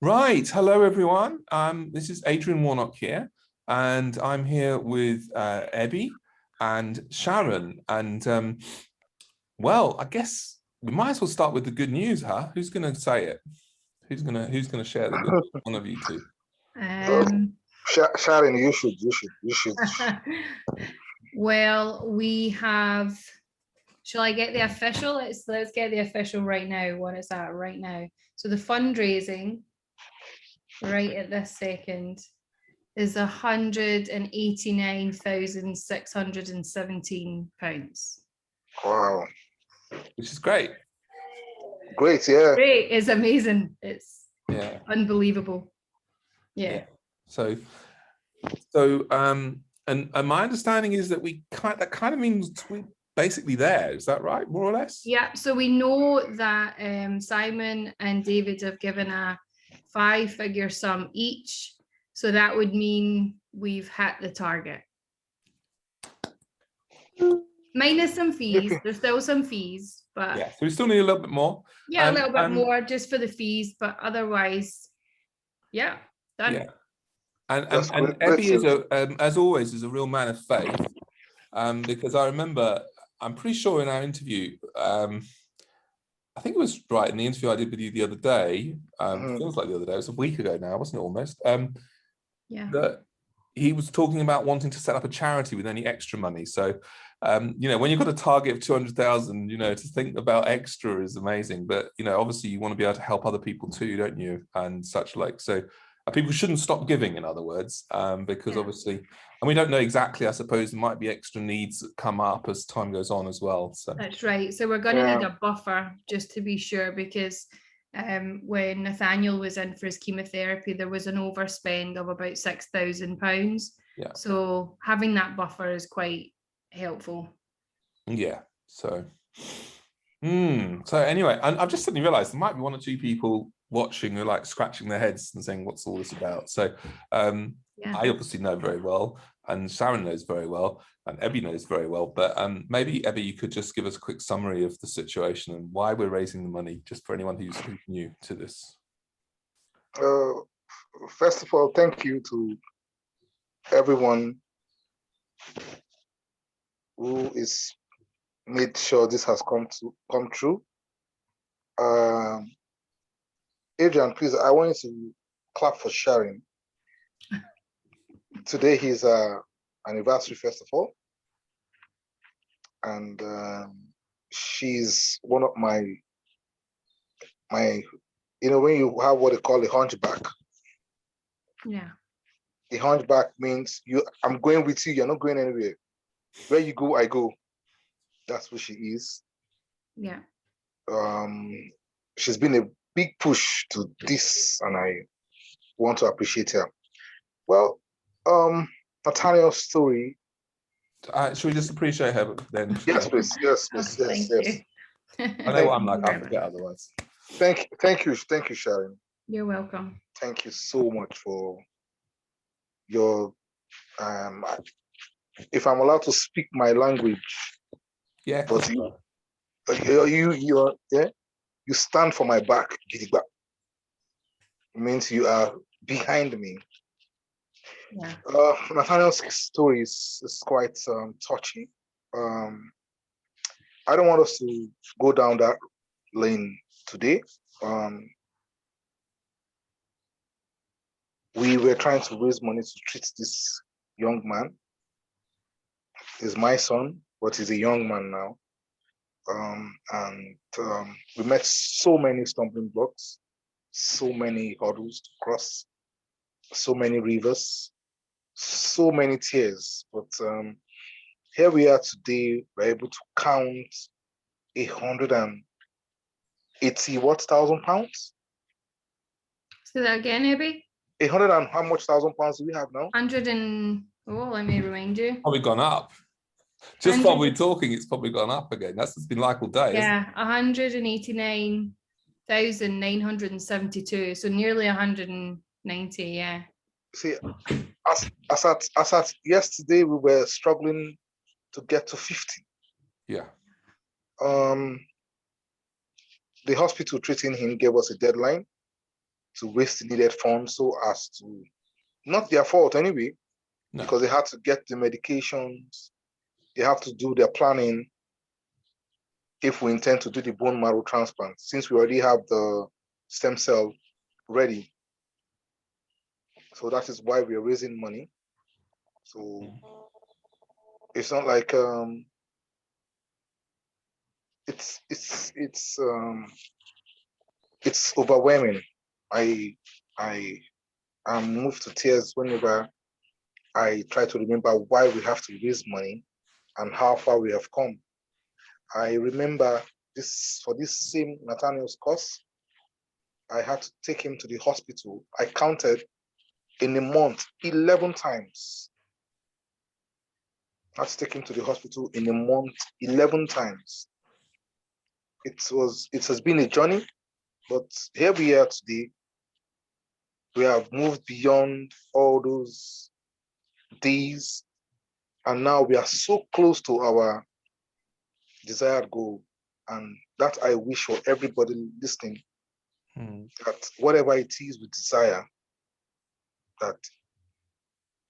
Right. Hello, everyone. This is Adrian Warnock here, and I'm here with Ebby and Sharyn. And well, I guess we might as well start with the good news, huh? Who's going to say it? Who's gonna share the good news? One of you two. Sharyn, you should. Well, we have. Shall I get the official? Let's get the official right now. What is that right now? So the fundraising, right at this second, is £189,617. Wow. Which is great. Great, yeah. Great, it's amazing. It's yeah, unbelievable. Yeah. And my understanding is that that kind of means we're basically there. Is that right, more or less? Yeah. So we know that Simon and David have given a 5-figure sum each. So that would mean we've hit the target. Minus some fees. There's still some fees, but yeah. So we still need a little bit more. Yeah, a little bit more just for the fees, but otherwise, yeah, done. Yeah. And Ebby is as always, is a real man of faith, because I remember, I'm pretty sure in our interview, I think it was right in the interview I did with you the other day. Feels like the other day. It was a week ago now, wasn't it? Almost. Yeah. That he was talking about wanting to set up a charity with any extra money. So, when you've got a target of 200,000, to think about extra is amazing. But obviously, you want to be able to help other people too, don't you? And such like so. People shouldn't stop giving, in other words, because obviously, and we don't know exactly, I suppose there might be extra needs that come up as time goes on as well. So that's right. So we're going to need a buffer just to be sure, because when Nathaniel was in for his chemotherapy, there was an overspend of about £6,000. Yeah. So having that buffer is quite helpful. Yeah. So anyway, and I've just suddenly realized there might be one or two people watching who are like scratching their heads and saying, what's all this about? So I obviously know very well, and Sharyn knows very well, and Ebby knows very well, but maybe Ebby, you could just give us a quick summary of the situation and why we're raising the money, just for anyone who's new to this. First of all, thank you to everyone who is made sure this has come true. Adrian, please, I want you to clap for Sharyn. Today is anniversary, first of all, and she's one of my when you have what they call a hunchback. Yeah. The hunchback means I'm going with you, you're not going anywhere. Where you go, I go. That's what she is. Yeah. She's been a big push to this, and I want to appreciate her. Well, Nathaniel's story. Should we just appreciate her then? Yes, please. Yes. I know what I'm like. I forget otherwise. Thank you, Sharyn. You're welcome. Thank you so much for your. If I'm allowed to speak my language. Yeah. But you stand for my back, Gidigba. It means you are behind me. Yeah. Nathaniel's story is quite touchy. I don't want us to go down that lane today. We were trying to raise money to treat this young man. He's my son, but he's a young man now. We met so many stumbling blocks, so many hurdles to cross, so many rivers, so many tears. But here we are today. We're able to count 180,000 pounds. Say that again, Ebby. 100 and how much thousand pounds do we have now? 100 and let me remind you. Probably gone up. Just while we're talking, it's probably gone up again. That's what's been like all day. Yeah, 189,972. So nearly 190. Yeah. See, as at yesterday, we were struggling to get to 50. Yeah. The hospital treating him gave us a deadline. to raise the needed funds so as to, not their fault anyway, because they had to get the medications, they have to do their planning if we intend to do the bone marrow transplant, since we already have the stem cell ready. So that is why we are raising money. So it's not like it's overwhelming. I am moved to tears whenever I try to remember why we have to raise money and how far we have come. I remember this, for this same Nathaniel's course, I had to take him to the hospital. I counted in a month 11 times. I had to take him to the hospital in a month 11 times. It has been a journey, but here we are today. We have moved beyond all those days, and now we are so close to our desired goal. And that I wish for everybody listening, that whatever it is we desire, that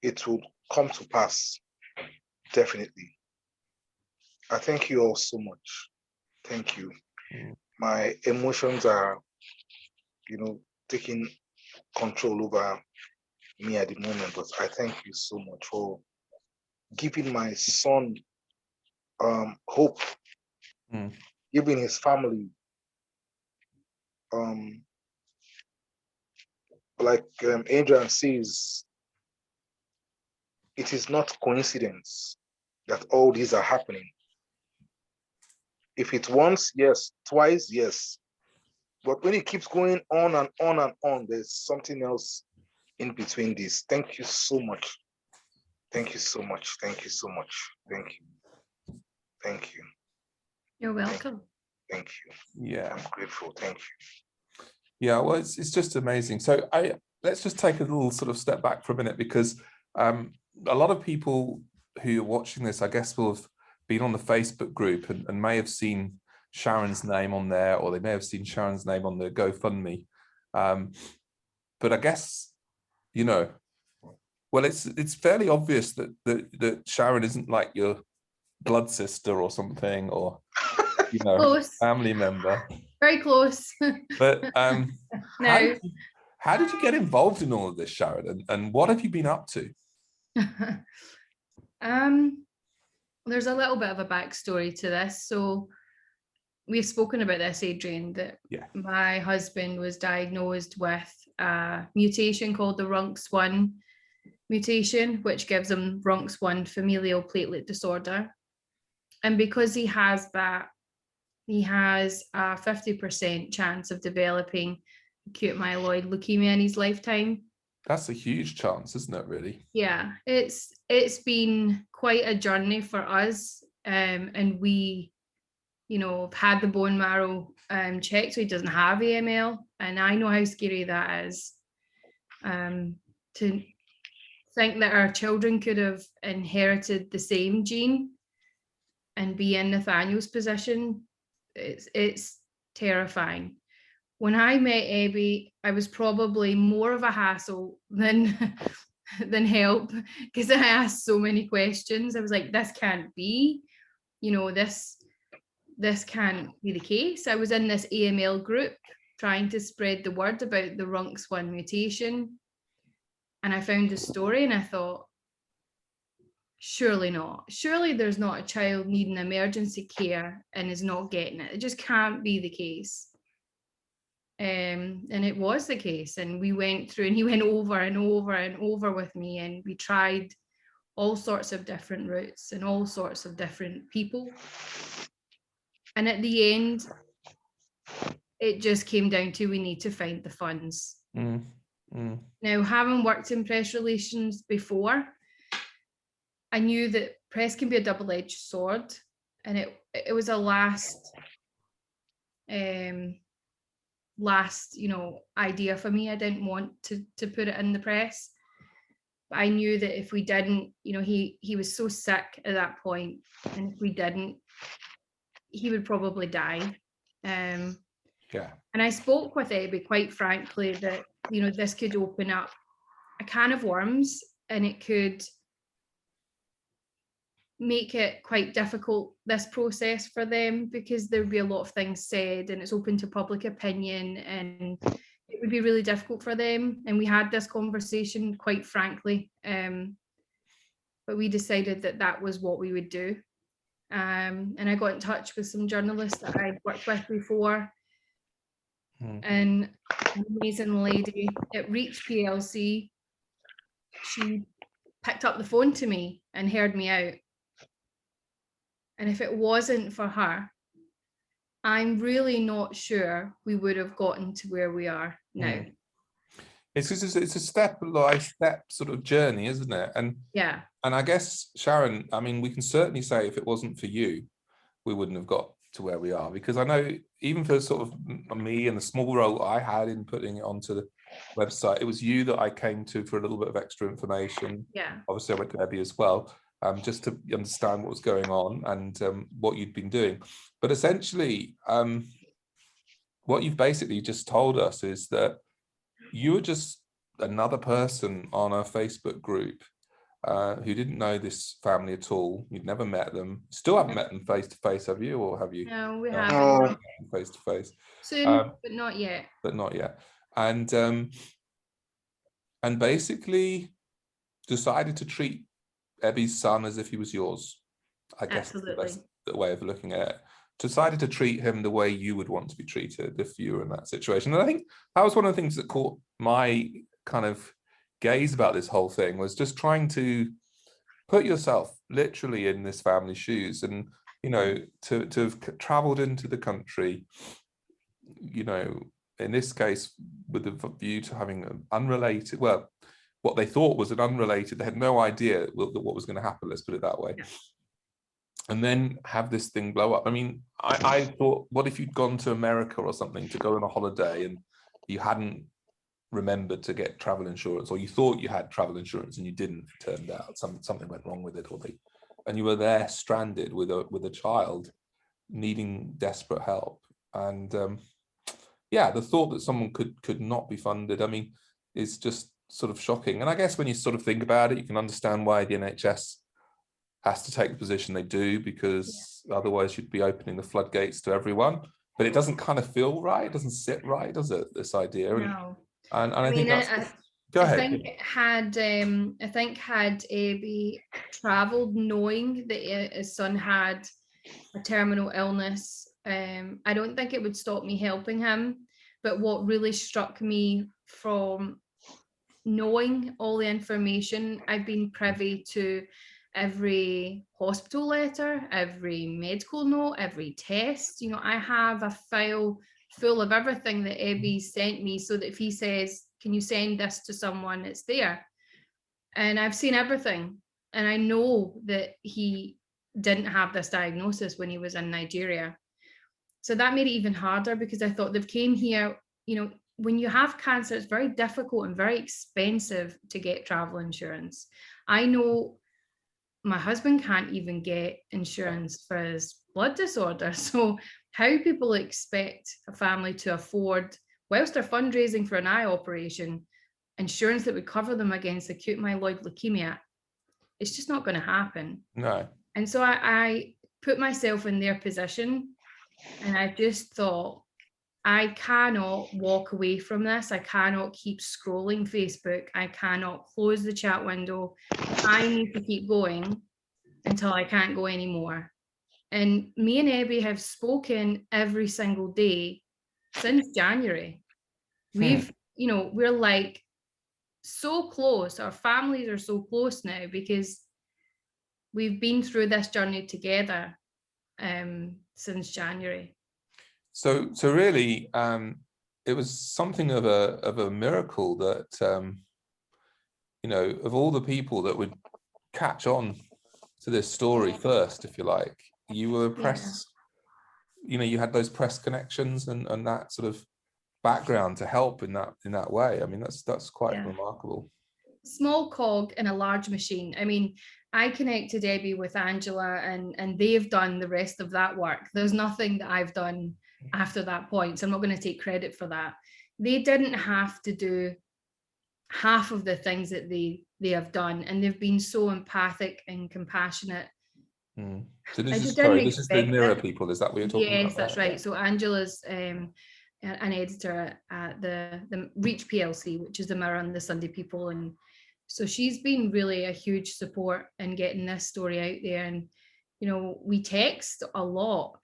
it will come to pass, definitely. I thank you all so much. Thank you. My emotions are, taking control over me at the moment, but I thank you so much for giving my son hope, giving his family, like Adrian says, it is not coincidence that all these are happening. If it's once, yes. Twice, yes. But when it keeps going on and on and on, there's something else in between this. Thank you so much. Thank you so much. Thank you so much. Thank you. Thank you. You're welcome. Thank you. Yeah. I'm grateful. Thank you. Yeah, well, it's just amazing. So let's just take a little sort of step back for a minute, because a lot of people who are watching this, I guess, will have been on the Facebook group and may have seen Sharyn's name on there, or they may have seen Sharyn's name on the GoFundMe. But I guess, well, it's fairly obvious that Sharyn isn't like your blood sister or something, or Close. family member. Very close. But No. how did you get involved in all of this, Sharyn, and what have you been up to? There's a little bit of a backstory to this. So we've spoken about this, Adrian, that my husband was diagnosed with a mutation called the RUNX1 mutation, which gives him RUNX1 familial platelet disorder. And because he has that, he has a 50% chance of developing acute myeloid leukemia in his lifetime. That's a huge chance, isn't it, really? Yeah, it's been quite a journey for us. And we, have had the bone marrow checked, so he doesn't have AML. And I know how scary that is. To think that our children could have inherited the same gene and be in Nathaniel's position, it's terrifying. When I met Ebby, I was probably more of a hassle than help, because I asked so many questions. I was like, this can't be, this can't be the case. I was in this AML group trying to spread the word about the RUNX1 mutation, and I found the story and I thought, surely not. Surely there's not a child needing emergency care and is not getting it. It just can't be the case. And it was the case. And we went through, and he went over and over and over with me, and we tried all sorts of different routes and all sorts of different people. And at the end, it just came down to, we need to find the funds. Now, having worked in press relations before, I knew that press can be a double-edged sword, and it was a last idea for me. I didn't want to put it in the press, but I knew that if we didn't, he was so sick at that point, and if we didn't, he would probably die. And I spoke with Ebby quite frankly that you know, this could open up a can of worms, and it could make it quite difficult, this process for them, because there'd be a lot of things said and it's open to public opinion, and it would be really difficult for them. And we had this conversation quite frankly, but we decided that that was what we would do. And I got in touch with some journalists that I'd worked with before, and an amazing lady at Reach PLC, she picked up the phone to me and heard me out. And if it wasn't for her, I'm really not sure we would have gotten to where we are now. It's a step by step sort of journey, isn't it? And yeah, and I guess, Sharyn, I mean, we can certainly say if it wasn't for you, we wouldn't have got to where we are, because I know even for sort of me and the small role I had in putting it onto the website, it was you that I came to for a little bit of extra information. Yeah. Obviously, I went to Ebby as well, just to understand what was going on and what you'd been doing. But essentially, what you've basically just told us is that you were just another person on a Facebook group who didn't know this family at all. You'd never met them. Still haven't met them face to face, have you? Or have you? No, we haven't. Face to face. Soon, but not yet. But not yet. And basically decided to treat Ebby's son as if he was yours. I guess that's the best way of looking at it. Decided to treat him the way you would want to be treated if you were in that situation. And I think that was one of the things that caught my kind of gaze about this whole thing, was just trying to put yourself literally in this family's shoes, and you know, to have traveled into the country, you know, in this case with a view to having an unrelated, well, what they thought was an unrelated, they had no idea what was going to happen, let's put it that way. Yeah. And then have this thing blow up. I mean, I thought, what if you'd gone to America or something to go on a holiday and you hadn't remembered to get travel insurance, or you thought you had travel insurance and you didn't, it turned out something went wrong with it, and you were there stranded with a child needing desperate help. And yeah, the thought that someone could not be funded, I mean, is just sort of shocking. And I guess when you sort of think about it, you can understand why the NHS has to take the position they do, because otherwise you'd be opening the floodgates to everyone. But it doesn't kind of feel right. It doesn't sit right, does it, this idea? No. And I think that's... Go ahead. I think had Ebby travelled knowing that his son had a terminal illness, I don't think it would stop me helping him. But what really struck me from knowing all the information, I've been privy to every hospital letter, every medical note, every test. You know, I have a file full of everything that Ebby sent me, so that if he says, can you send this to someone, it's there. And I've seen everything. And I know that he didn't have this diagnosis when he was in Nigeria. So that made it even harder, because I thought they've came here, you know, when you have cancer, it's very difficult and very expensive to get travel insurance. I know my husband can't even get insurance for his blood disorder. So how people expect a family to afford, whilst they're fundraising for an eye operation, insurance that would cover them against acute myeloid leukemia, it's just not going to happen. No. And so I put myself in their position, and I just thought, I cannot walk away from this. I cannot keep scrolling Facebook. I cannot close the chat window. I need to keep going until I can't go anymore. And me and Ebby have spoken every single day since January. We've, you know, we're like so close. Our families are so close now, because we've been through this journey together since January. So really, it was something of a miracle that, you know, of all the people that would catch on to this story first, if you like, you were press, you know, you had those press connections and that sort of background to help in that way. I mean, that's quite remarkable. Small cog in a large machine. I mean, I connected Ebby with Angela, and they've done the rest of that work. There's nothing that I've done after that point, so I'm not going to take credit for that. they didn't have to do half of the things that they have done, and they've been so empathic and compassionate. So this is this is the expect Mirror that. people, is that what you're talking about? Yes, that's right. So Angela's an editor at the Reach PLC, which is the Mirror and the Sunday People, and so she's been really a huge support in getting this story out there. And you know, we text a lot,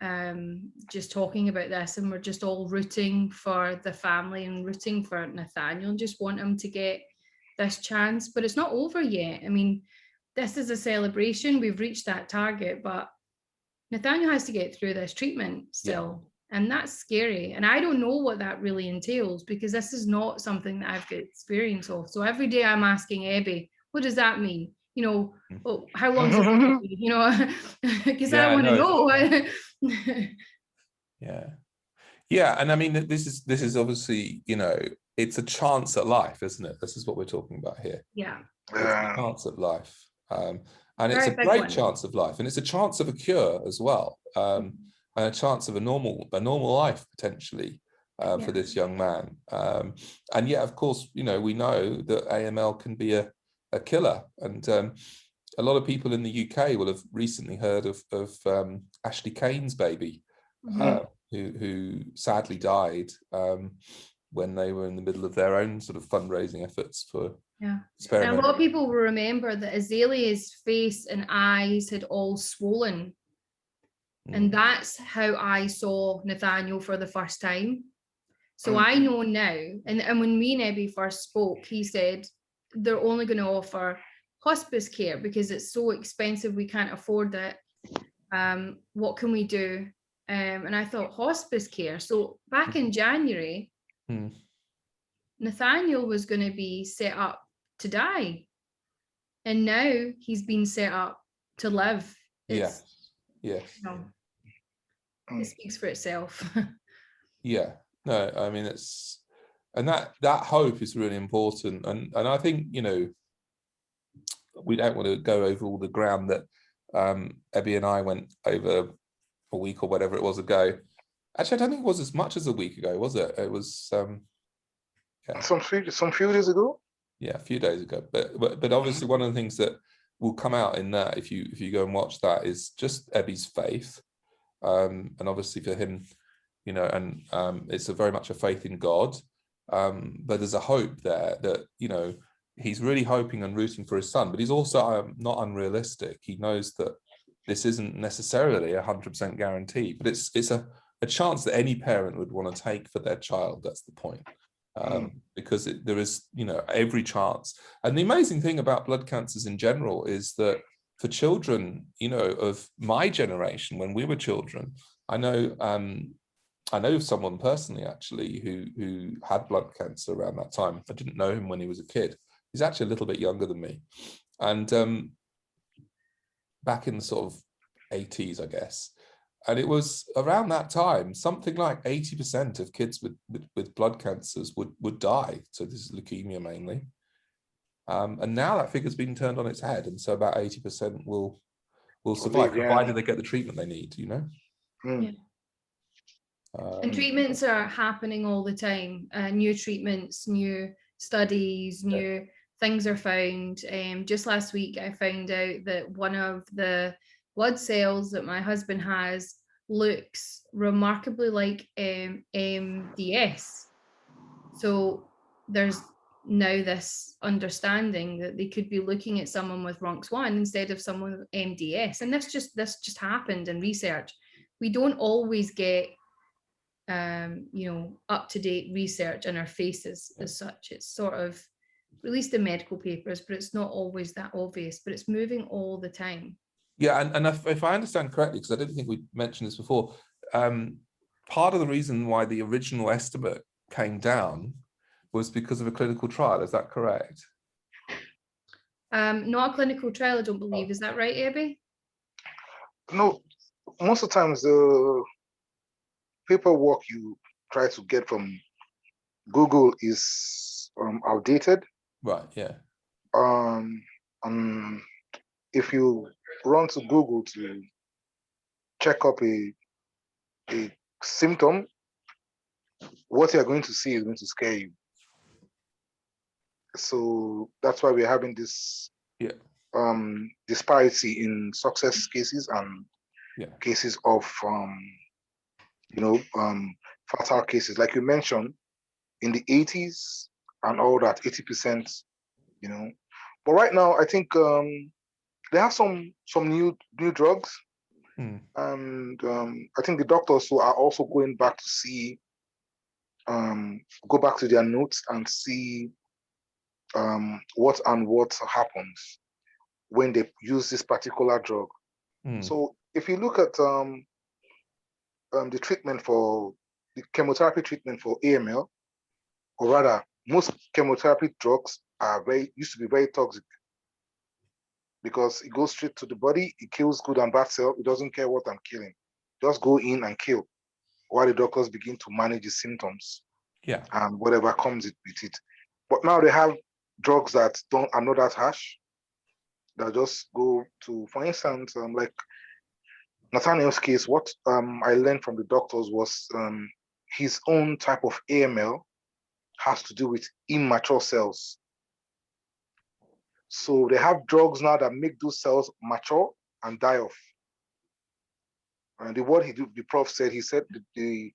just talking about this, and we're just all rooting for the family and rooting for Nathaniel and just want him to get this chance. But it's not over yet. I mean, this is a celebration. We've reached that target, but Nathaniel has to get through this treatment still. Yeah. And that's scary. And I don't know what that really entails, because this is not something that I've got experience of. So every day I'm asking Ebby, what does that mean? You know, oh, how long is it? You know, because I want to know. Yeah. And I mean, this is obviously, you know, it's a chance at life, isn't it? This is what we're talking about here. Yeah. It's a chance at life. And it's a great chance of life, and it's a chance of a cure as well, and a chance of a normal life potentially for this young man. And yet, of course, you know, we know that AML can be a killer, and a lot of people in the UK will have recently heard of Ashley Kane's baby, who sadly died when they were in the middle of their own sort of fundraising efforts for And a lot of people will remember that Azalea's face and eyes had all swollen. And that's how I saw Nathaniel for the first time. So I know now, and when me and Ebby first spoke, he said they're only going to offer hospice care because it's so expensive, we can't afford it. What can we do? And I thought, hospice care. So back in January, Nathaniel was going to be set up to die, and now he's been set up to live. Yes. You know, it speaks for itself. No, I mean, it's, and that hope is really important, and I think, you know, we don't want to go over all the ground that Ebby and I went over a week or whatever it was ago. Actually, I don't think it was as much as a week ago, was it? It was some few days ago. Yeah, a few days ago. But obviously one of the things that will come out in that, if you go and watch that, is just Ebby's faith, and obviously for him, you know, and it's very much a faith in God, but there's a hope there that, you know, he's really hoping and rooting for his son, but he's also not unrealistic. He knows that this isn't necessarily 100% guarantee, but it's a chance that any parent would want to take for their child. That's the point. Because there is, you know, every chance. And the amazing thing about blood cancers in general is that for children, you know, of my generation, when we were children, I know of someone personally actually who had blood cancer around that time. I didn't know him when he was a kid. He's actually a little bit younger than me, and back in the sort of 80s, I guess. And it was around that time, something like 80% of kids with blood cancers would die. So this is leukemia mainly. And now that figure's been turned on its head. And so about 80% will survive, provided they get the treatment they need, you know? And treatments are happening all the time. New treatments, new studies, new things are found. Just last week, I found out that one of the blood cells that my husband has looks remarkably like MDS. So there's now this understanding that they could be looking at someone with RUNX1 instead of someone with MDS. And this just happened in research. We don't always get you know, up-to-date research in our faces as such. It's sort of released in medical papers, but it's not always that obvious, but it's moving all the time. Yeah, and if I understand correctly, because I didn't think we mentioned this before, part of the reason why the original estimate came down was because of a clinical trial. Is that correct? Not a clinical trial, I don't believe. Is that right, Ebby? No, most of the times the paperwork you try to get from Google is outdated. Right, yeah. If you run to Google to check up a symptom, what you're going to see is going to scare you. So that's why we're having this disparity in success cases and cases of fatal cases. Like you mentioned, in the 80s and all that, 80%, But right now, I think they have some new drugs. And I think the doctors are also going back to see, go back to their notes and see what happens when they use this particular drug. So if you look at the treatment for the chemotherapy treatment for AML, or rather, most chemotherapy drugs used to be very toxic because it goes straight to the body, it kills good and bad cells, it doesn't care what I'm killing. Just go in and kill while the doctors begin to manage the symptoms and whatever comes with it. But now they have drugs that are not that harsh, that just go to, for instance, like Nathaniel's case, what I learned from the doctors was his own type of AML has to do with immature cells. So they have drugs now that make those cells mature and die off. And the prof said, he said the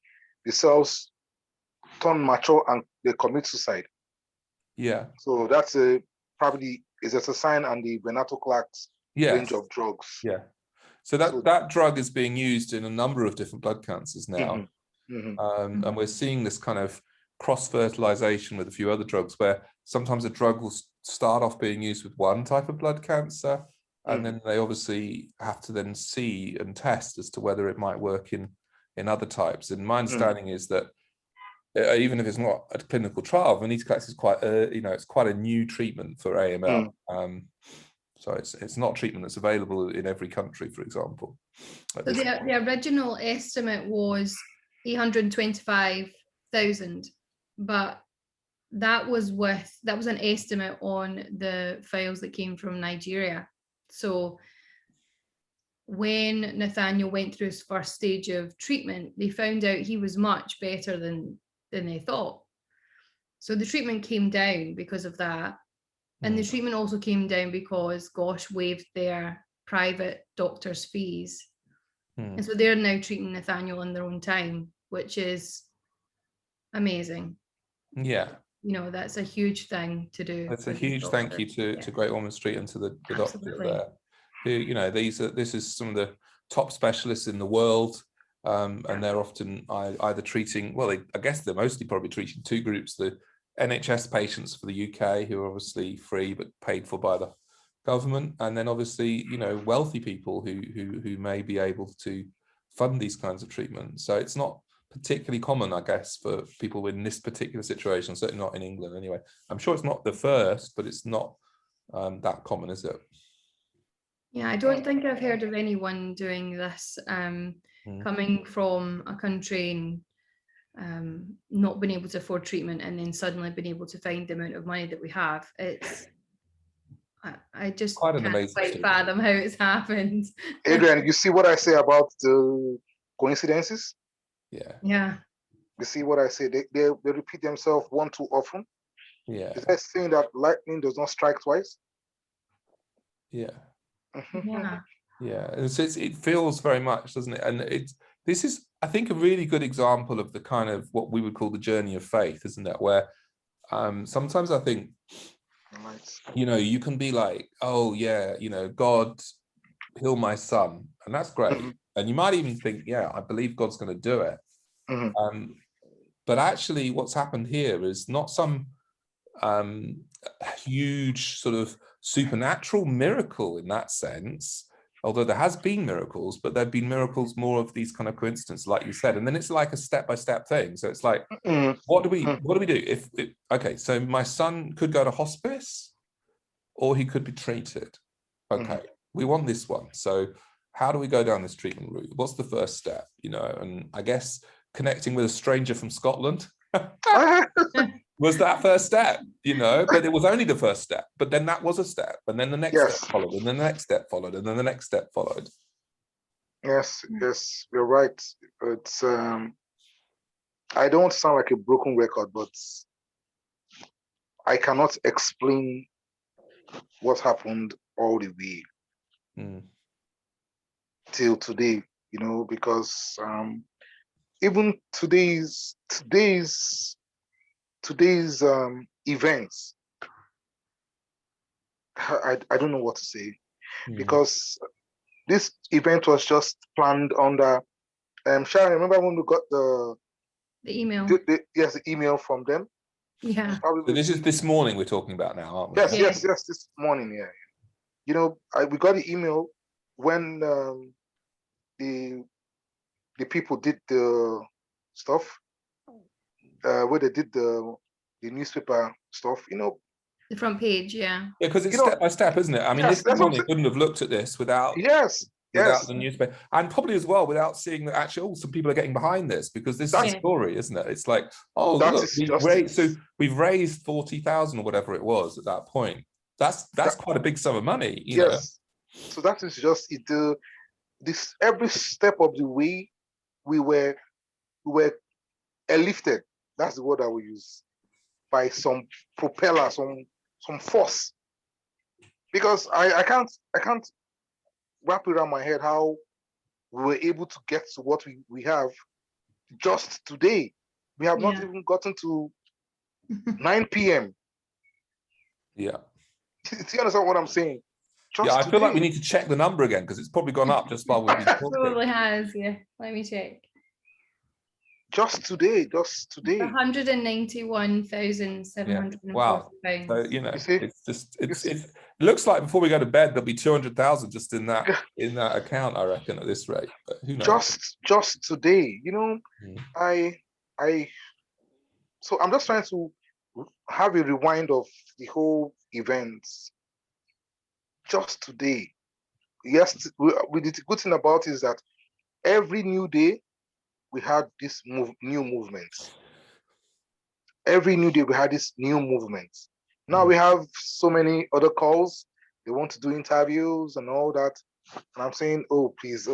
cells turn mature and they commit suicide. Yeah. So that's probably is a sign on the venetoclax range of drugs. Yeah. So that drug is being used in a number of different blood cancers now. And we're seeing this kind of cross-fertilization with a few other drugs where sometimes a drug will start off being used with one type of blood cancer, and then they obviously have to then see and test as to whether it might work in other types. And my understanding is that even if it's not a clinical trial, venetoclax is quite it's quite a new treatment for AML. So it's not treatment that's available in every country, for example. So the original estimate was 825,000, but that was an estimate on the files that came from Nigeria. So when Nathaniel went through his first stage of treatment, they found out he was much better than they thought. So the treatment came down because of that. And the treatment also came down because Gosh waived their private doctor's fees. And so they're now treating Nathaniel in their own time, which is amazing. Yeah. That's a huge thing to do. That's a huge thank you to Great Ormond Street and to the doctors there. This is some of the top specialists in the world. And they're often either treating, I guess they're mostly probably treating two groups, the NHS patients for the UK, who are obviously free but paid for by the government, and then obviously wealthy people who may be able to fund these kinds of treatments. So it's not particularly common, I guess, for people in this particular situation, certainly not in England anyway. I'm sure it's not the first, but it's not that common, is it? Yeah, I don't think I've heard of anyone doing this coming from a country and not been able to afford treatment and then suddenly been able to find the amount of money that we have. I just can't quite fathom how it's happened. Adrian, you see what I say about the coincidences? Yeah. You see what I say? They repeat themselves one too often. Yeah. Is that saying that lightning does not strike twice? Yeah. Yeah. Yeah. And so it feels very much, doesn't it? And this is, I think, a really good example of the kind of what we would call the journey of faith, isn't it? Where sometimes I think, you can be like, oh yeah, God, heal my son, and that's great. And you might even think, yeah, I believe God's going to do it. But actually what's happened here is not some huge sort of supernatural miracle in that sense, although there has been miracles, but there've been miracles more of these kind of coincidences, like you said. And then it's like a step-by-step thing. So it's like, what do we do? Okay, so my son could go to hospice or he could be treated. Okay, we want this one. So how do we go down this treatment route? What's the first step? And I guess connecting with a stranger from Scotland was that first step, but it was only the first step. But then that was a step, and then the next step followed, and then the next step followed, and then the next step followed. Yes, you're right. It's I don't sound like a broken record, but I cannot explain what happened all the way till today, because even today's events, I don't know what to say, because this event was just planned under Sharyn, remember when we got the email? Yes, the email from them. Yeah. So this is this morning we're talking about now, aren't we? Yes, this morning, yeah. We got the email when the people did the stuff, where they did the newspaper stuff, The front page, yeah. Yeah, because it's step by step, isn't it? I mean, yes, this morning couldn't have looked at this without the newspaper, and probably as well without seeing that actually, some people are getting behind this, because this is a story, isn't it? It's like, look, we've raised 40,000 or whatever it was at that point. That's quite a big sum of money, you know. So that is just it. This every step of the way we were lifted. That's the word I will use, by some propeller, some force. Because I can't wrap it around my head how we were able to get to what we have just today. We have not even gotten to 9 p.m. Yeah. Do you understand what I'm saying? I feel like we need to check the number again, because it's probably gone up just while we've been talking. Probably has, yeah. Let me check. Just today. 191,740 Wow. pounds. So, it looks like before we go to bed there'll be 200,000 just in that account, I reckon, at this rate. But who knows? Just today, so I'm just trying to have a rewind of the whole events. Just today. Yes, the good thing about it is that every new day we had this new movements. Every new day we had this new movements. Now we have so many other calls. They want to do interviews and all that. And I'm saying, please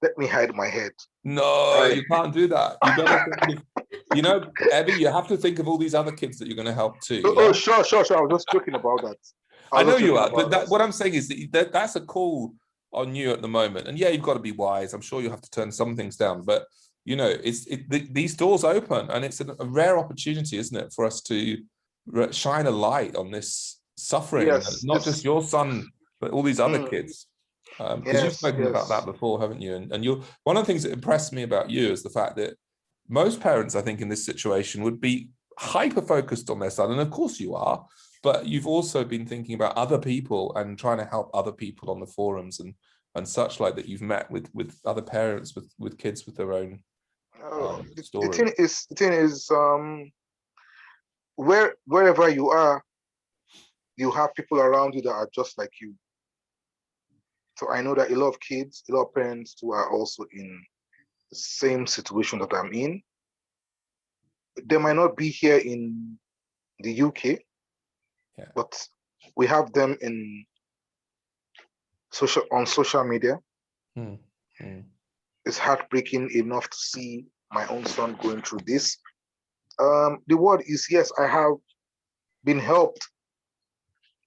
let me hide my head. No, you can't do that. You gotta think of, Ebby, you have to think of all these other kids that you're going to help too. Sure. I was just joking about that. I know you are, but what I'm saying is that's a call on you at the moment. And you've got to be wise. I'm sure you have to turn some things down, but these doors open, and it's a rare opportunity, isn't it, for us to shine a light on this suffering, not just your son, but all these other kids. Because you've spoken about that before, haven't you? And you're one of the things that impressed me about you is the fact that most parents, I think, in this situation would be hyper focused on their son, and of course you are. But you've also been thinking about other people and trying to help other people on the forums and such like that. You've met with other parents with kids with their own story. The thing is, wherever you are, you have people around you that are just like you. So I know that a lot of kids, a lot of parents who are also in the same situation that I'm in. They might not be here in the UK. But we have them on social media. It's heartbreaking enough to see my own son going through this. The word is, yes, I have been helped,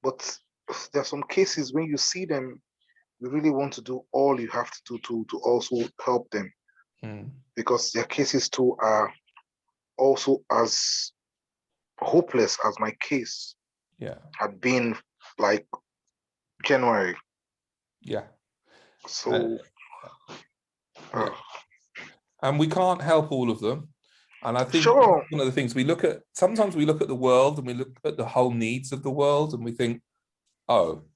but there are some cases when you see them, you really want to do all you have to do to also help them, because their cases too are also as hopeless as my case had been, like January. So and we can't help all of them, and I think one of the things sometimes we look at the world and we look at the whole needs of the world and we think,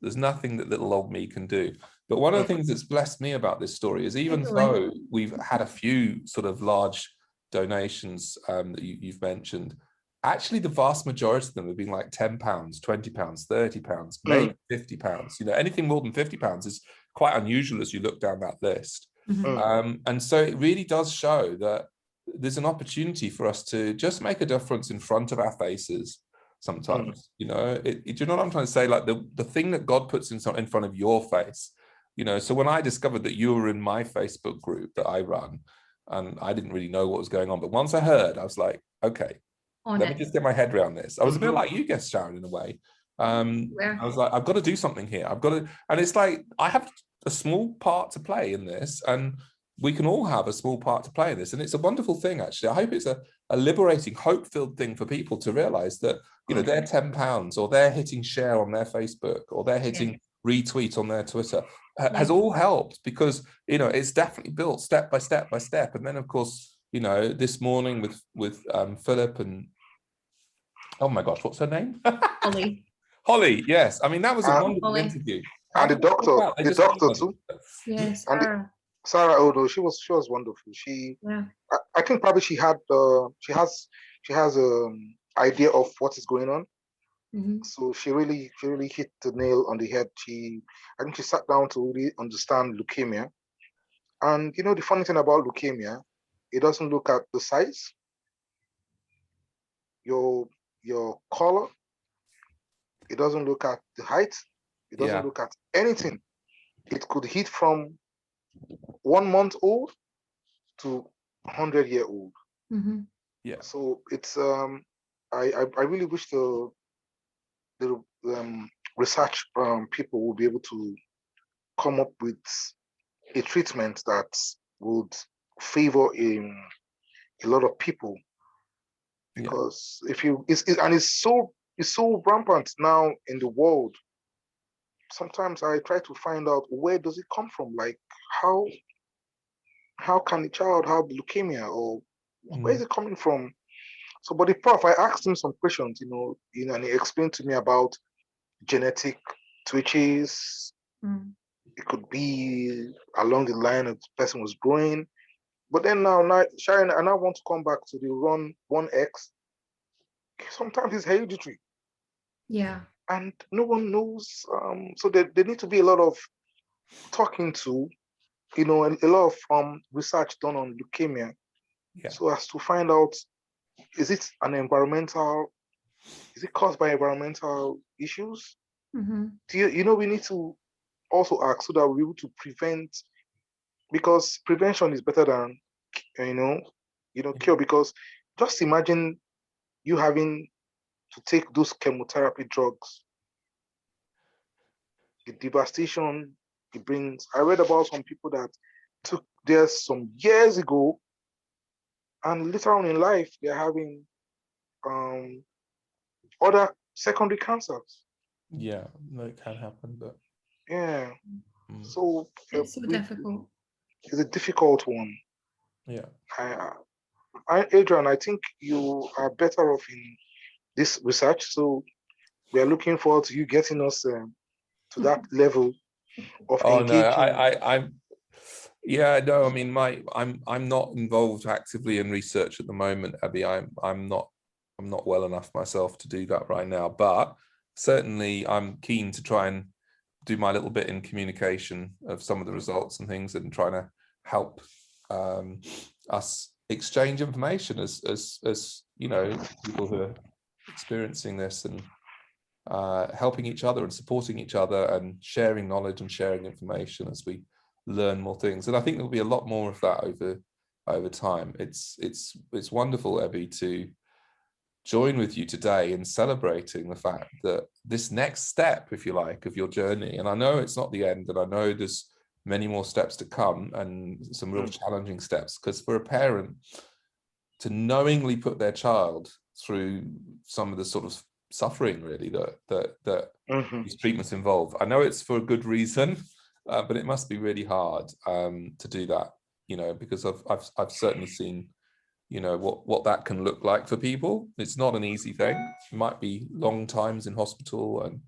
there's nothing that little old me can do. But one of the things that's blessed me about this story is, even though we've had a few sort of large donations that you've mentioned, actually the vast majority of them have been like £10, £20, £30, maybe £50. Anything more than £50 is quite unusual as you look down that list. And so it really does show that there's an opportunity for us to just make a difference in front of our faces sometimes. Do you know what I'm trying to say? Like the thing that God puts in front of your face. So when I discovered that you were in my Facebook group that I run, and I didn't really know what was going on. But once I heard, I was like, okay, let me just get my head around this. I was a bit like you, guess, Sharyn, in a way. I was like, I've got to do something here. I've got to, and it's like I have a small part to play in this, and we can all have a small part to play in this, and it's a wonderful thing. Actually, I hope it's a liberating, hope-filled thing for people to realize that, you know, their £10 or they're hitting share on their Facebook or they're hitting retweet on their Twitter has all helped, because, you know, it's definitely built step by step by step. And then, of course, you know, this morning with Philip and, oh my gosh, what's her name? Holly, yes. I mean, that was a wonderful interview. And the doctor too. Yes, Sarah Odo, she was wonderful. I think probably she has idea of what is going on. So she really hit the nail on the head. I think she sat down to really understand leukemia. And you know, the funny thing about leukemia, it doesn't look at the size, your color, it doesn't look at the height, it doesn't look at anything. It could hit from 1 month old to 100-year-old. Yeah. So it's I really wish the research people will be able to come up with a treatment that would favor a lot of people, because it's so rampant now in the world. Sometimes I try to find out, where does it come from? Like, how can a child have leukemia, or where is it coming from? So, but the prof, I asked him some questions, you know, and he explained to me about genetic twitches. It could be along the line of the person was growing. But then now Sharyn, and I want to come back to the run 1X. Sometimes it's hereditary. Yeah. And no one knows. So there need to be a lot of talking to, you know, and a lot of research done on leukemia. So as to find out, is it caused by environmental issues? You know, we need to also ask, so that we're able to prevent, because prevention is better than, cure. Because just imagine you having to take those chemotherapy drugs, the devastation it brings. I read about some people that took theirs some years ago, and later on in life, they're having other secondary cancers. Yeah, that can happen, but so it's so difficult. It's a difficult one. Yeah. Adrian, I think you are better off in this research, so we are looking forward to you getting us to that level of engaging. No, I mean, I'm not involved actively in research at the moment, Abby. I'm not well enough myself to do that right now, but certainly I'm keen to try and do my little bit in communication of some of the results and things, and trying to help us exchange information as you know, people who are experiencing this, and helping each other and supporting each other and sharing knowledge and sharing information as we learn more things. And I think there'll be a lot more of that over time. It's wonderful, Ebby, to join with you today in celebrating the fact that this next step, if you like, of your journey, and I know it's not the end, and I know there's many more steps to come, and some real challenging steps, because for a parent to knowingly put their child through some of the sort of suffering really that these treatments involve, I know it's for a good reason, but it must be really hard to do that, you know, because I've certainly seen, you know, what that can look like for people. It's not an easy thing. It might be long times in hospital and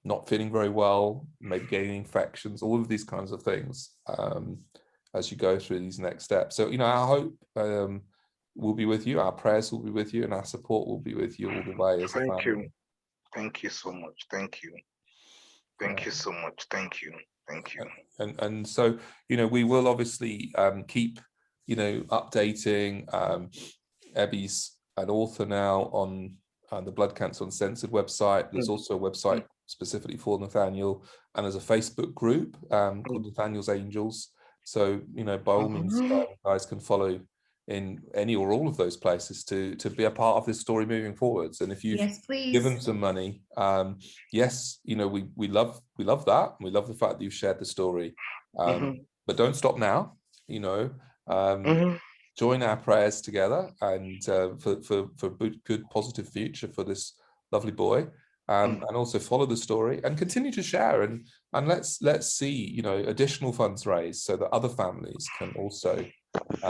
not feeling very well, maybe getting infections, all of these kinds of things as you go through these next steps. So, you know, our hope will be with you, our prayers will be with you, and our support will be with you all the way as a family. Thank you so much. Thank you so much. Thank you. And so, you know, we will obviously keep, you know, updating. Ebby's an author now on the Blood Cancer Uncensored website. There's also a website specifically for Nathaniel, and there's a Facebook group called Nathaniel's Angels. So, you know, by all means, guys can follow in any or all of those places to be a part of this story moving forwards. And if you've Yes, please. given some money, yes, you know, we love that. We love the fact that you've shared the story. But don't stop now, you know. Join our prayers together and for a good positive future for this lovely boy, and also follow the story and continue to share, and let's see, you know, additional funds raised so that other families can also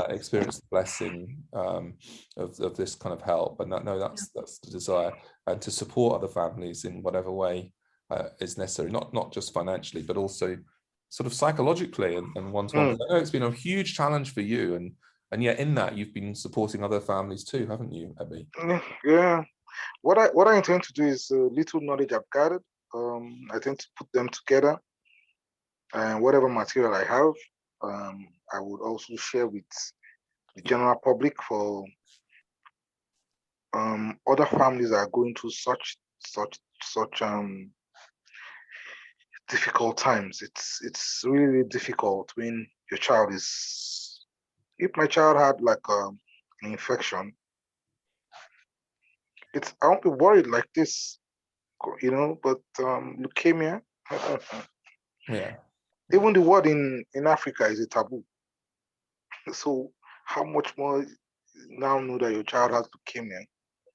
experience the blessing of this kind of help. And that's the desire, and to support other families in whatever way is necessary, not just financially, but also sort of psychologically and one-to-one. I know it's been a huge challenge for you, and yet in that you've been supporting other families too, haven't you, Ebi? Yeah. What I intend to do is little knowledge I've gathered. I tend to put them together, and whatever material I have, I would also share with the general public for other families that are going through such difficult times. It's really difficult when your child is. If my child had like an infection, I won't be worried like this, you know. But leukemia, Yeah. even the word in Africa is a taboo. So how much more now know that your child has leukemia?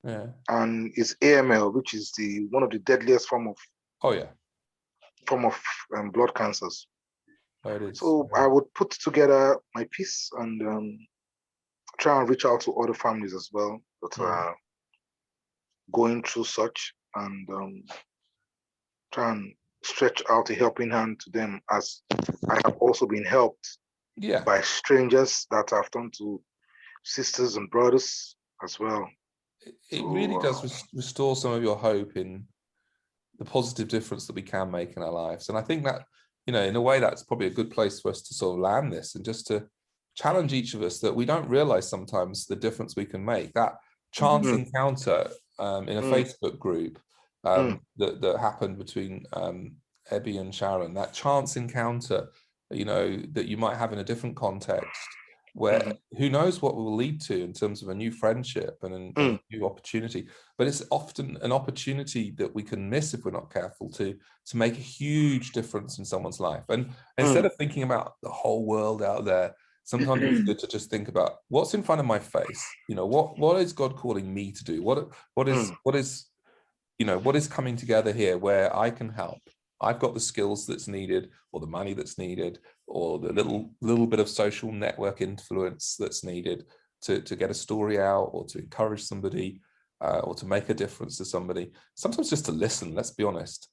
Yeah. And it's AML, which is one of the deadliest form of blood cancers. Oh, it is. So I would put together my piece and try and reach out to other families as well that are going through such, and try and stretch out a helping hand to them, as I have also been helped by strangers that I've done to sisters and brothers as well. It really does restore some of your hope in the positive difference that we can make in our lives. And I think that, you know, in a way, that's probably a good place for us to sort of land this, and just to challenge each of us that we don't realize sometimes the difference we can make. That chance encounter in a Facebook group that happened between Ebi and Sharyn, that chance encounter, you know, that you might have in a different context, where who knows what will lead to in terms of a new friendship and a new opportunity. But it's often an opportunity that we can miss if we're not careful to make a huge difference in someone's life. And instead of thinking about the whole world out there, sometimes it's good to just think about what's in front of my face. You know, what is God calling me to do? What is you know, what is coming together here where I can help? I've got the skills that's needed, or the money that's needed, or the little bit of social network influence that's needed to get a story out, or to encourage somebody, or to make a difference to somebody. Sometimes just to listen, let's be honest.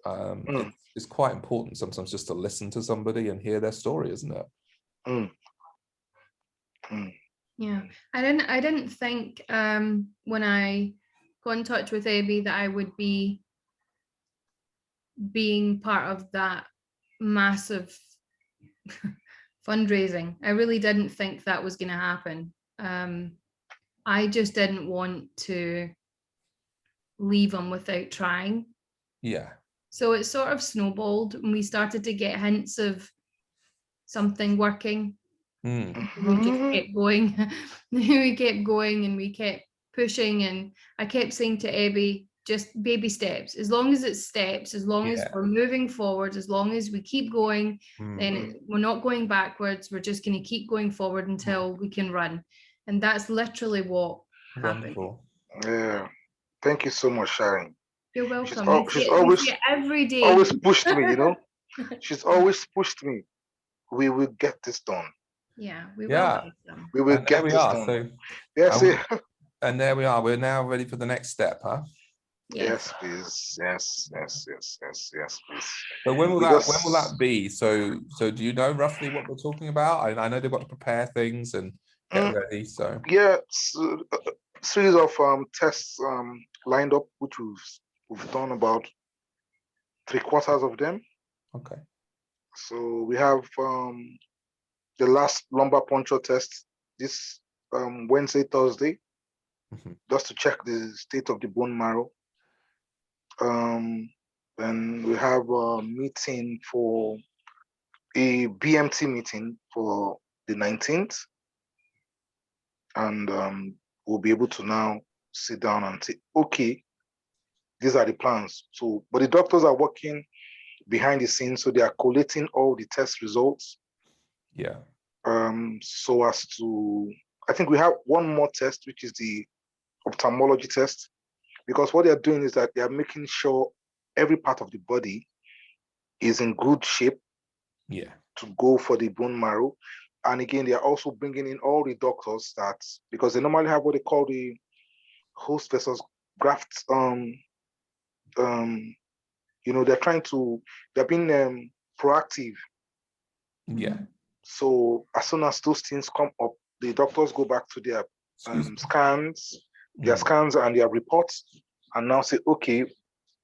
It's quite important sometimes just to listen to somebody and hear their story, isn't it? Yeah, I didn't think when I got in touch with Ebi that I would be being part of that massive fundraising. I really didn't think that was going to happen. I just didn't want to leave them without trying. Yeah. So it sort of snowballed, and we started to get hints of something working. We just kept going. We kept going, and we kept pushing, and I kept saying to Ebi, just baby steps. As long as it's steps, as long as we're moving forward, as long as we keep going, then we're not going backwards. We're just going to keep going forward until we can run. And that's literally what happened. Yeah. Thank you so much, Sharyn. You're welcome. She's always every day. Always pushed me, you know. She's always pushed me. We will get this done. Yeah, we will get this done. We will get this done. So, yes, and there we are. We're now ready for the next step, huh? Yes, please. Yes, please. But when will that be? So do you know roughly what we're talking about? I know they've got to prepare things and get ready. So a series of tests lined up, which we've done about 3/4 of them. Okay. So we have the last lumbar puncture test this Wednesday, Thursday, just to check the state of the bone marrow. Then we have a meeting for a BMT meeting for the 19th, and we'll be able to now sit down and say, okay, these are the plans. So, but the doctors are working behind the scenes, so they are collating all the test results. Yeah. So as to, I think we have one more test, which is the ophthalmology test, because what they are doing is that they are making sure every part of the body is in good shape. Yeah. To go for the bone marrow. And again, they are also bringing in all the doctors that, because they normally have what they call the host versus graft. They're being proactive. Yeah. So as soon as those things come up, the doctors go back to their scans, and their reports, and now say, okay,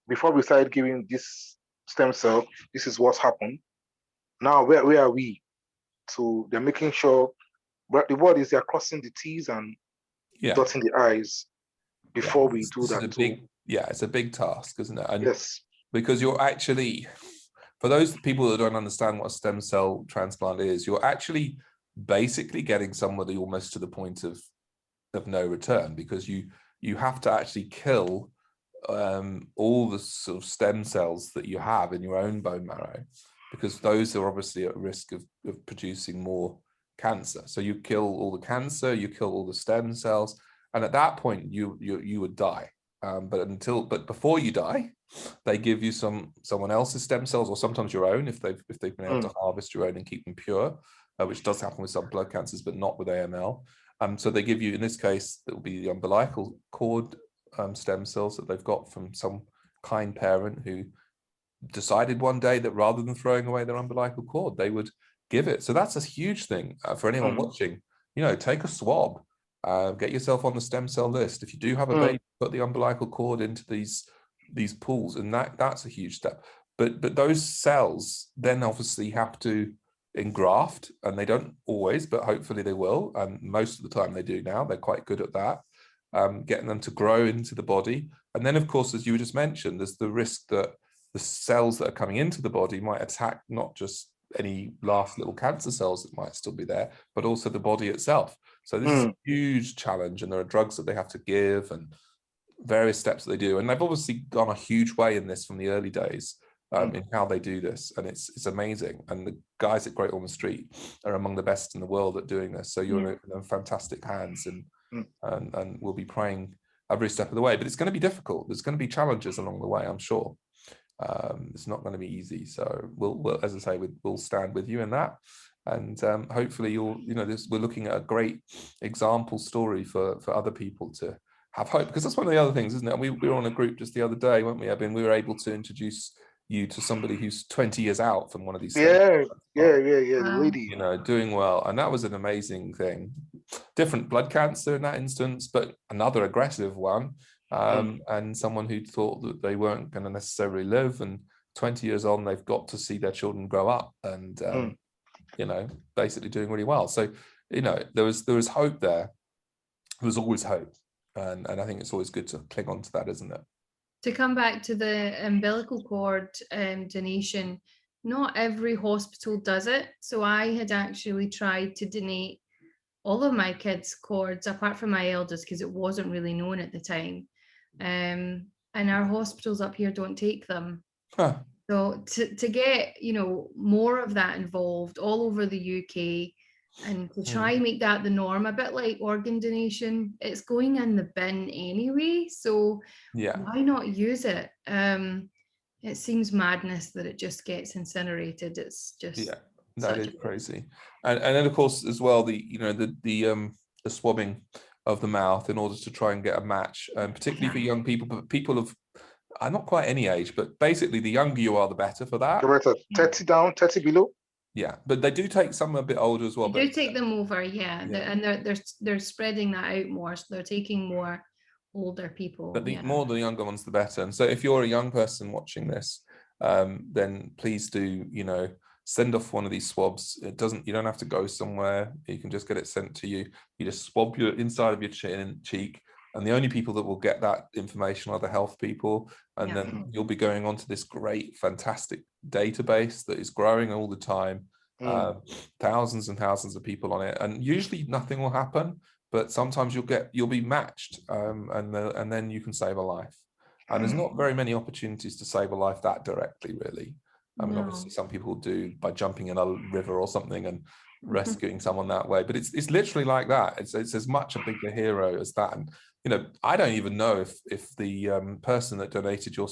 before we started giving this stem cell, this is what happened. Now, where are we? So they're making sure, but the word is they're crossing the T's and dotting the I's before we do that. It's a big task, isn't it? And yes. Because you're actually, for those people that don't understand what a stem cell transplant is, you're actually basically getting somebody almost to the point of no return, because you have to actually kill all the sort of stem cells that you have in your own bone marrow, because those are obviously at risk of producing more cancer. So you kill all the cancer, you kill all the stem cells, and at that point you would die. But before you die, they give you someone else's stem cells, or sometimes your own, if they've been able to harvest your own and keep them pure, which does happen with some blood cancers, but not with AML. So they give you, in this case, it will be the umbilical cord stem cells that they've got from some kind parent who decided one day that rather than throwing away their umbilical cord, they would give it. So that's a huge thing for anyone watching. Take a swab, get yourself on the stem cell list. If you do have a baby, put the umbilical cord into these pools, and that's a huge step. But those cells then obviously have to engraft, and they don't always, but hopefully they will, and most of the time they do now. They're quite good at that, getting them to grow into the body. And then, of course, as you just mentioned, there's the risk that the cells that are coming into the body might attack not just any last little cancer cells that might still be there, but also the body itself. So this is a huge challenge, and there are drugs that they have to give and various steps that they do. And they've obviously gone a huge way in this from the early days in how they do this. And it's amazing. And the guys at Great Ormond Street are among the best in the world at doing this. So you're in fantastic hands, and we'll be praying every step of the way. But it's going to be difficult. There's going to be challenges along the way, I'm sure. It's not going to be easy. So we'll as I say, we'll stand with you in that. And hopefully we're looking at a great example story for other people to have hope, because that's one of the other things, isn't it? We were on a group just the other day, weren't we, Eben? We were able to introduce you to somebody who's 20 years out from one of these the lady, doing well, and that was an amazing thing. Different blood cancer in that instance, but another aggressive one, and someone who thought that they weren't going to necessarily live, and 20 years on, they've got to see their children grow up and basically doing really well. So there was hope there. There's always hope. And I think it's always good to cling on to that, isn't it? To come back to the umbilical cord donation, not every hospital does it. So I had actually tried to donate all of my kids' cords, apart from my eldest, because it wasn't really known at the time. And our hospitals up here don't take them. Huh. So to get, more of that involved all over the UK, and to try and make that the norm, a bit like organ donation, it's going in the bin anyway, so why not use it? It seems madness that it just gets incinerated. It's just that is crazy. And then of course as well, the swabbing of the mouth in order to try and get a match, particularly for young people, but people of not quite any age, but basically the younger you are, the better for that. 30 down, 30 below. Yeah, but they do take some a bit older as well. They do take them over, and they're spreading that out more. So they're taking more older people. But the more the younger ones, the better. And so if you're a young person watching this, then please do, send off one of these swabs. You don't have to go somewhere. You can just get it sent to you. You just swab your inside of your cheek. And the only people that will get that information are the health people. And then you'll be going on to this great, fantastic database that is growing all the time. thousands and thousands of people on it, and usually nothing will happen, but sometimes you'll be matched, and then you can save a life. And there's not very many opportunities to save a life that directly, really. I mean, obviously some people do by jumping in a river or something and rescuing someone that way, but it's literally like that. It's as much a bigger hero as that. And I don't even know if the person that donated your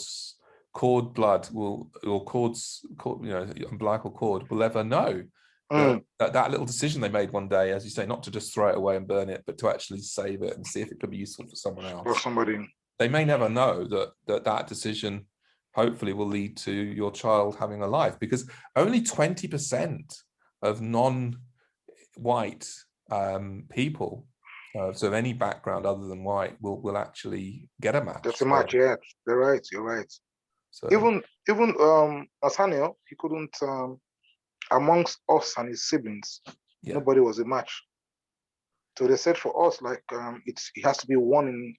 cord blood or cords, umbilical cord will ever know that little decision they made one day, as you say, not to just throw it away and burn it, but to actually save it and see if it could be useful for someone else. Or somebody. They may never know that decision hopefully will lead to your child having a life, because only 20% of non-white people, so of any background other than white, will actually get a match. That's a match, yeah. You're right. So even Nathaniel, he couldn't amongst us and his siblings, nobody was a match. So they said for us, like it has to be one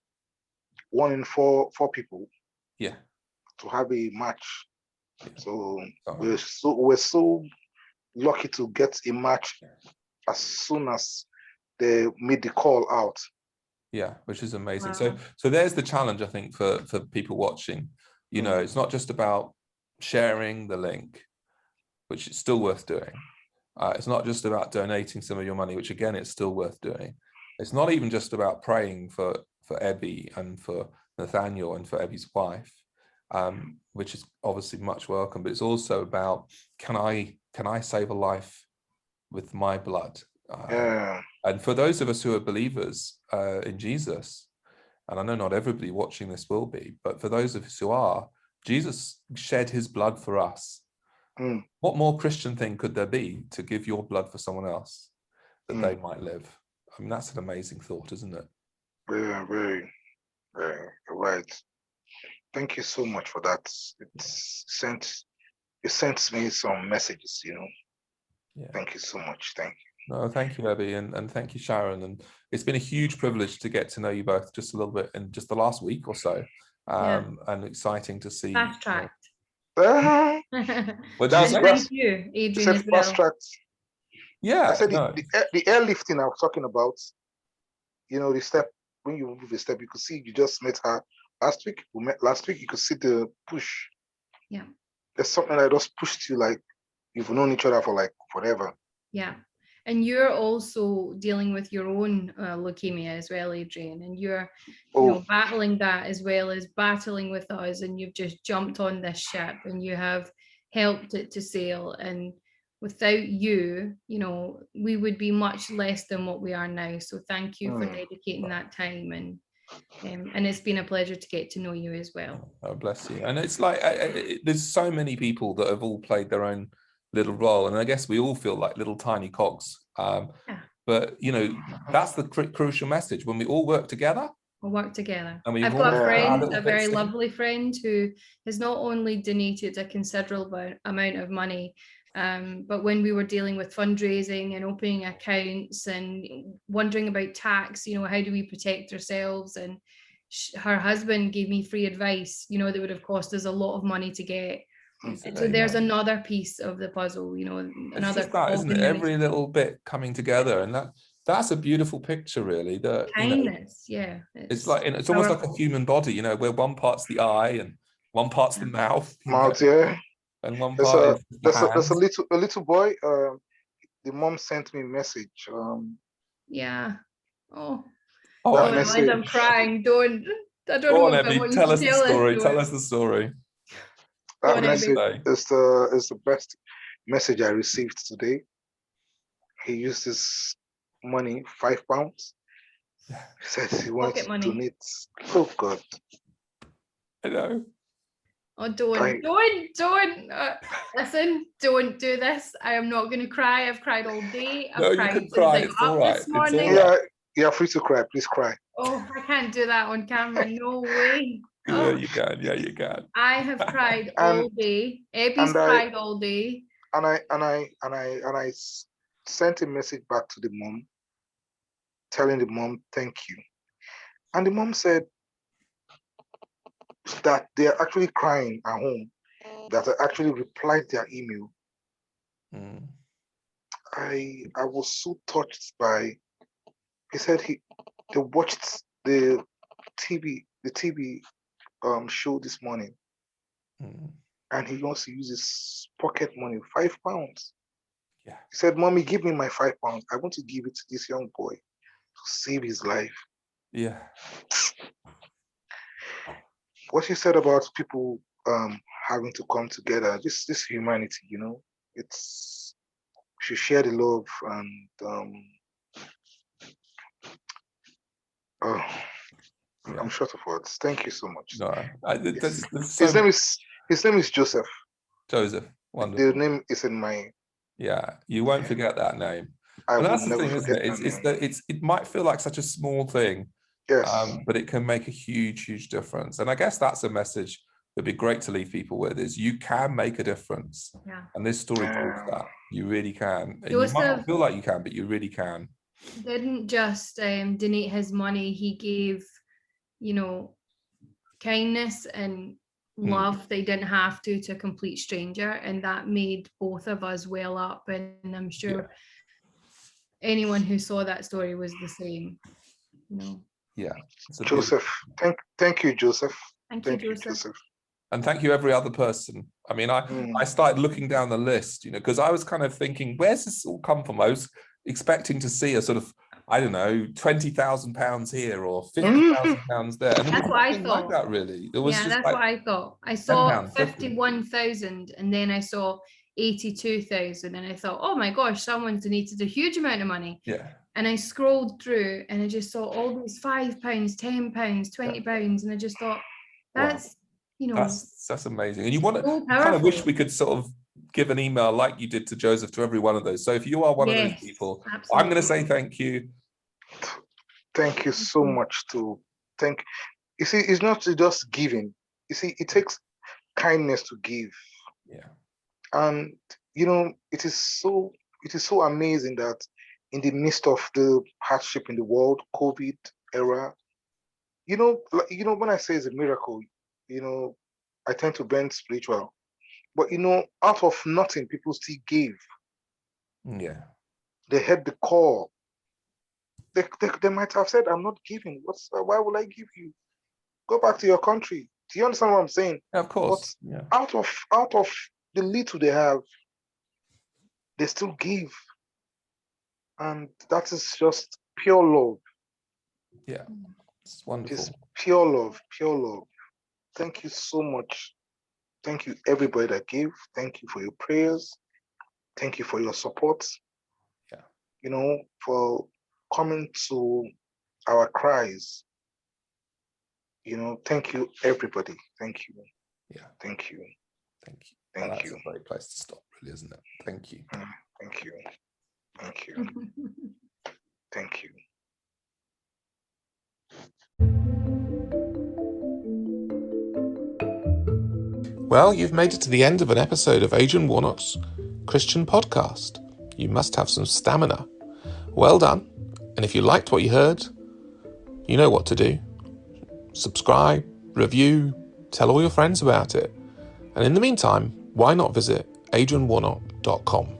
in four people. Yeah. To have a match. Yeah. So we're so lucky to get a match as soon as they made the call out. Yeah, which is amazing. Wow. So there's the challenge, I think, for people watching. It's not just about sharing the link, which is still worth doing. It's not just about donating some of your money, which again, it's still worth doing. It's not even just about praying for Ebi and for Nathaniel and for Ebi's wife, which is obviously much welcome, but it's also about, can I save a life with my blood? And for those of us who are believers in Jesus, and I know not everybody watching this will be, but for those of us who are, Jesus shed his blood for us. What more Christian thing could there be to give your blood for someone else that they might live? I mean, that's an amazing thought, isn't it? Very, very, very right. Thank you so much for that. It sent me some messages, Yeah. Thank you so much. Thank you. No, thank you, Ebi, and thank you, Sharyn. And it's been a huge privilege to get to know you both just a little bit in just the last week or so. And exciting to see. Fast tracked. Well, thank you, Adrian, as well. Fast tracked. Yeah. I said the airlifting I was talking about, the step, when you move a step, you could see, you just met her last week. We met last week, you could see the push. Yeah. There's something that just pushed you, like you've known each other for like forever. Yeah. And you're also dealing with your own leukemia as well, Adrian, and you're battling that as well as battling with us, and you've just jumped on this ship and you have helped it to sail. And without you, we would be much less than what we are now. So thank you for dedicating that time, and it's been a pleasure to get to know you as well. Oh, bless you. And it's like there's so many people that have all played their own little role, and I guess we all feel like little tiny cogs, but that's the crucial message. When we all work together, we'll work together. I've got a friend, a very lovely friend, who has not only donated a considerable amount of money, but when we were dealing with fundraising and opening accounts and wondering about tax, how do we protect ourselves, and her husband gave me free advice, that would have cost us a lot of money to get. So there's another piece of the puzzle, another it's that, isn't it? Every little bit coming together, and that's a beautiful picture, really. The kindness, it's like it's almost like a human body, where one part's the eye and one part's the mouth. And one part there's a little boy. The mom sent me a message. I'm crying. I don't know if I want you to tell us the story. Tell us the story. That message is the best message I received today. He used his money, £5. He says he wants to donate. Oh God! I know. Oh, don't! Listen, don't do this. I am not going to cry. I've cried all day. You can cry. It's all right. This morning. You're free to cry. Please cry. Oh, I can't do that on camera. No way. Yeah, you can. Yeah, you can. I have cried all day. Ebi's cried all day. And I sent a message back to the mom, telling the mom thank you. And the mom said that they are actually crying at home, that I actually replied their email. I was so touched by. He said they watched the TV show this morning, and he wants to use his pocket money, £5. Yeah. He said, "Mommy, give me my £5. I want to give it to this young boy to save his life." Yeah. What you said about people having to come together, this humanity, it's we should share the love and Yeah. I'm short of words. Thank you so much. No, Yes. there's so His name is Joseph. Joseph. Wonderful. The name is in my. Yeah, you won't forget that name. I And will that's the never thing, isn't forget it? that It's name. that it might feel like such a small thing, Yes. but it can make a huge difference. And I guess that's a message that'd be great to leave people with: is you can make a difference. Yeah. And this story proves that you really can. And Joseph, you might not feel like you can, but you really can. Didn't just donate his money; he gave, kindness and love that he didn't have to a complete stranger, and that made both of us well up. And I'm sure anyone who saw that story was the same. Yeah. Joseph, thank you, Joseph. Thank you, Joseph. And thank you, every other person. I mean, I started looking down the list, because I was kind of thinking, where's this all come from? I was expecting to see a sort of, I don't know, £20,000 here or £50,000 there. And that's what I thought. Like that, really. It was just that's like what I thought. I saw £10, 51,000, and then I saw 82,000, and I thought, oh my gosh, someone's donated a huge amount of money. Yeah. And I scrolled through, and I just saw all these £5, £10, £20, and I just thought, that's that's amazing. And you want to so kind of wish we could sort of give an email like you did to Joseph to every one of those. So if you are one of those people, absolutely. I'm going to say thank you. Thank you so much. You see, it's not just giving. You see, it takes kindness to give. Yeah. And it is so amazing that in the midst of the hardship in the world, COVID era, when I say it's a miracle, I tend to bend spiritual. But out of nothing, people still gave. Yeah. They had the call. They might have said, "I'm not giving. Why would I give you? Go back to your country." Do you understand what I'm saying? Yeah, of course. But out of the little they have, they still give. And that is just pure love. Yeah. It's wonderful. It's pure love. Thank you so much. Thank you, everybody that gave. Thank you for your prayers. Thank you for your support. Yeah. For coming to our cries. Thank you, everybody. Thank you. Yeah. Thank you. Thank you. Thank you. That's a great place to stop, really, isn't it? Thank you. Thank you. Thank you. Thank you. Well, you've made it to the end of an episode of Adrian Warnock's Christian podcast. You must have some stamina. Well done. And if you liked what you heard, you know what to do. Subscribe, review, tell all your friends about it. And in the meantime, why not visit adrianwarnock.com?